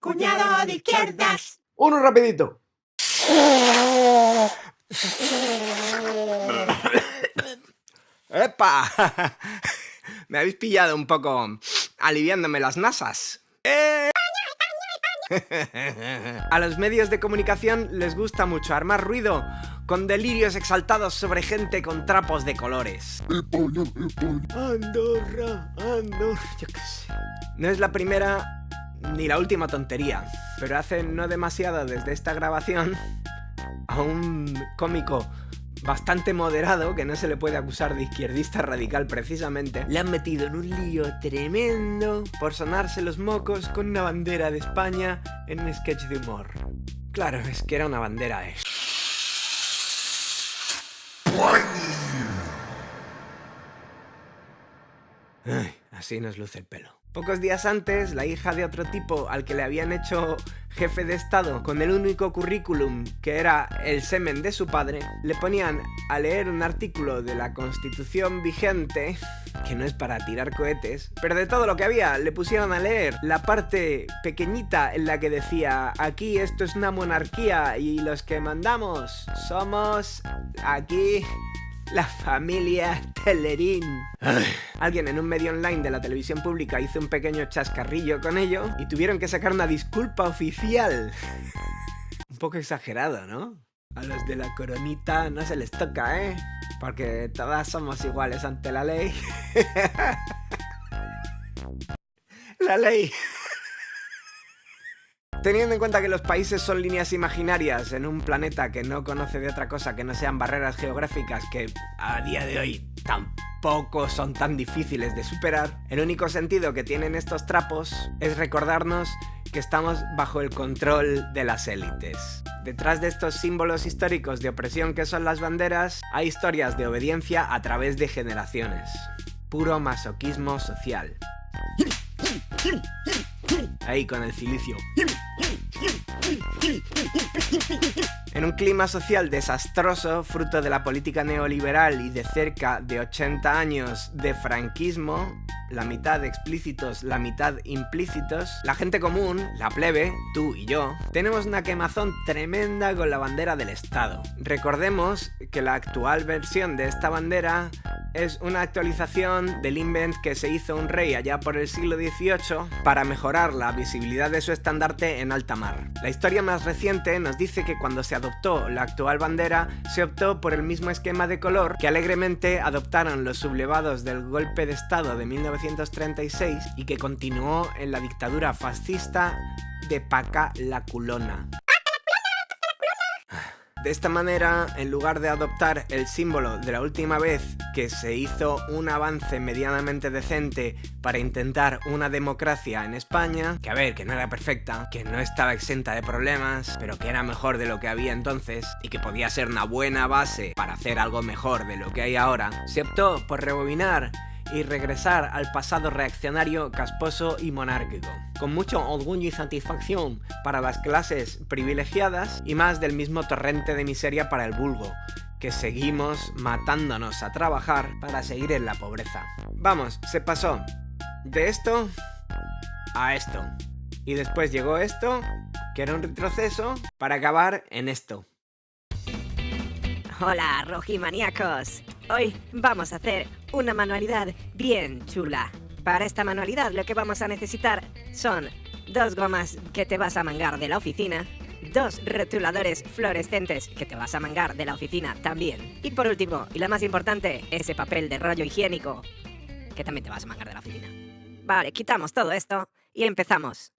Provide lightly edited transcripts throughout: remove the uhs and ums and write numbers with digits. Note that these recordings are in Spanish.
Cuñado de izquierdas. Uno rapidito. ¡Epa! Me habéis pillado un poco aliviándome las nasas. A los medios de comunicación les gusta mucho armar ruido con delirios exaltados sobre gente con trapos de colores. Andorra, Andorra, yo qué sé. No es la primera ni la última tontería, pero hace no demasiado desde esta grabación a un cómico bastante moderado, que no se le puede acusar de izquierdista radical precisamente, le han metido en un lío tremendo por sonarse los mocos con una bandera de España en un sketch de humor. Claro, es que era una bandera, Ay, así nos luce el pelo. Pocos días antes, la hija de otro tipo al que le habían hecho jefe de estado con el único currículum que era el semen de su padre, le ponían a leer un artículo de la Constitución vigente, que no es para tirar cohetes, pero de todo lo que había le pusieron a leer la parte pequeñita en la que decía: aquí esto es una monarquía y los que mandamos somos aquí la familia Telerín. Alguien en un medio online de la televisión pública hizo un pequeño chascarrillo con ello y tuvieron que sacar una disculpa oficial. Un poco exagerado, ¿no? A los de la coronita no se les toca, ¿eh? Porque todas somos iguales ante la ley. La ley. Teniendo en cuenta que los países son líneas imaginarias en un planeta que no conoce de otra cosa que no sean barreras geográficas que a día de hoy tampoco son tan difíciles de superar, el único sentido que tienen estos trapos es recordarnos que estamos bajo el control de las élites. Detrás de estos símbolos históricos de opresión que son las banderas, hay historias de obediencia a través de generaciones. Puro masoquismo social. Ahí con el cilicio. En un clima social desastroso, fruto de la política neoliberal y de cerca de 80 años de franquismo, la mitad explícitos, la mitad implícitos, la gente común, la plebe, tú y yo, tenemos una quemazón tremenda con la bandera del Estado. Recordemos que la actual versión de esta bandera es una actualización del invent que se hizo un rey allá por el siglo XVIII para mejorar la visibilidad de su estandarte en alta mar. La historia más reciente nos dice que cuando se adoptó la actual bandera, se optó por el mismo esquema de color que alegremente adoptaron los sublevados del golpe de estado de 1936 y que continuó en la dictadura fascista de Paca la Culona. De esta manera, en lugar de adoptar el símbolo de la última vez que se hizo un avance medianamente decente para intentar una democracia en España, que a ver, que no era perfecta, que no estaba exenta de problemas, pero que era mejor de lo que había entonces y que podía ser una buena base para hacer algo mejor de lo que hay ahora, se optó por rebobinar y regresar al pasado reaccionario, casposo y monárquico, con mucho orgullo y satisfacción para las clases privilegiadas y más del mismo torrente de miseria para el vulgo, que seguimos matándonos a trabajar para seguir en la pobreza. Vamos, se pasó de esto a esto, y después llegó esto, que era un retroceso, para acabar en esto. Hola, rojimaníacos. Hoy vamos a hacer una manualidad bien chula. Para esta manualidad lo que vamos a necesitar son 2 gomas que te vas a mangar de la oficina, 2 rotuladores fluorescentes que te vas a mangar de la oficina también. Y por último, y la más importante, ese papel de rollo higiénico que también te vas a mangar de la oficina. Vale, quitamos todo esto y empezamos.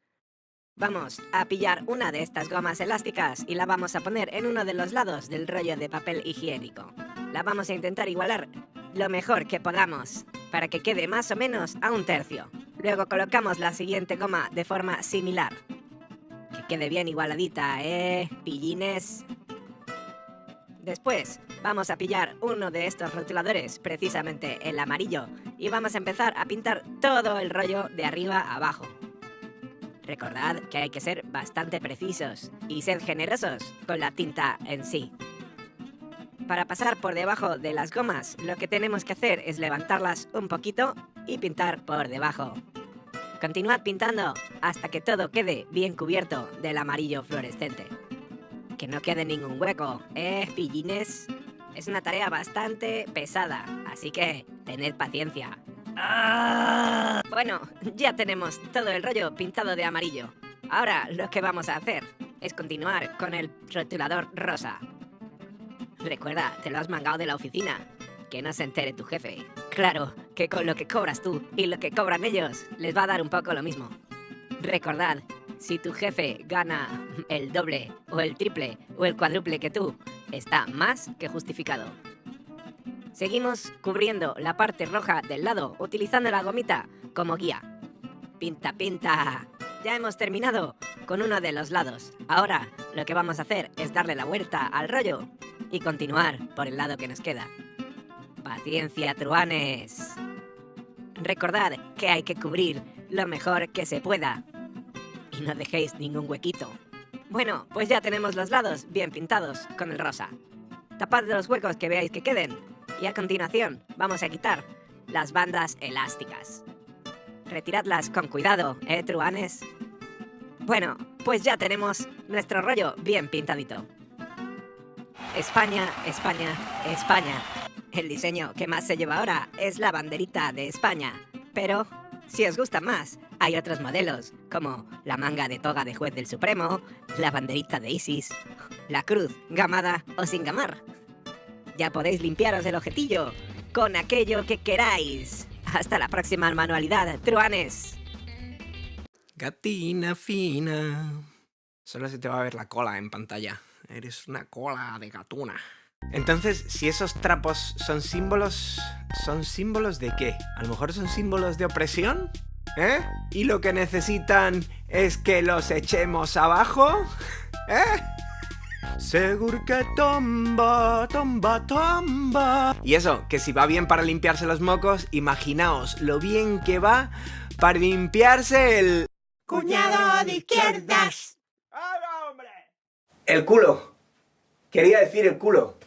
Vamos a pillar una de estas gomas elásticas y la vamos a poner en uno de los lados del rollo de papel higiénico. La vamos a intentar igualar lo mejor que podamos para que quede más o menos a 1/3. Luego colocamos la siguiente goma de forma similar. Que quede bien igualadita, pillines. Después vamos a pillar uno de estos rotuladores, precisamente el amarillo, y vamos a empezar a pintar todo el rollo de arriba a abajo. Recordad que hay que ser bastante precisos y sed generosos con la tinta en sí. Para pasar por debajo de las gomas, lo que tenemos que hacer es levantarlas un poquito y pintar por debajo. Continuad pintando hasta que todo quede bien cubierto del amarillo fluorescente. Que no quede ningún hueco, pillines. Es una tarea bastante pesada, así que tened paciencia. Bueno, ya tenemos todo el rollo pintado de amarillo. Ahora lo que vamos a hacer es continuar con el rotulador rosa. Recuerda, te lo has mangado de la oficina. Que no se entere tu jefe. Claro, que con lo que cobras tú y lo que cobran ellos, les va a dar un poco lo mismo. Recordad, si tu jefe gana el doble o el triple o el cuádruple que tú, está más que justificado. Seguimos cubriendo la parte roja del lado utilizando la gomita como guía. Pinta, pinta. Ya hemos terminado con uno de los lados. Ahora lo que vamos a hacer es darle la vuelta al rollo y continuar por el lado que nos queda. Paciencia, truanes. Recordad que hay que cubrir lo mejor que se pueda. Y no dejéis ningún huequito. Bueno, pues ya tenemos los lados bien pintados con el rosa. Tapad los huecos que veáis que queden. Y a continuación vamos a quitar las bandas elásticas. Retiradlas con cuidado, truanes. Bueno, pues ya tenemos nuestro rollo bien pintadito. España, España, España. El diseño que más se lleva ahora es la banderita de España. Pero, si os gusta más, hay otros modelos, como la manga de toga de juez del Supremo, la banderita de ISIS, la cruz gamada o sin gamar. Ya podéis limpiaros el ojetillo con aquello que queráis. Hasta la próxima manualidad, truanes. Gatina fina. Solo se te va a ver la cola en pantalla. Eres una cola de gatuna. Entonces, si esos trapos son símbolos ¿de qué? A lo mejor son símbolos de opresión, ¿eh? ¿Y lo que necesitan es que los echemos abajo? ¿Eh? Segur que tomba, tomba, tomba. Y eso, que si va bien para limpiarse los mocos, imaginaos lo bien que va para limpiarse el... ¡Cuñado de izquierdas! ¡Haga, hombre! El culo. Quería decir el culo.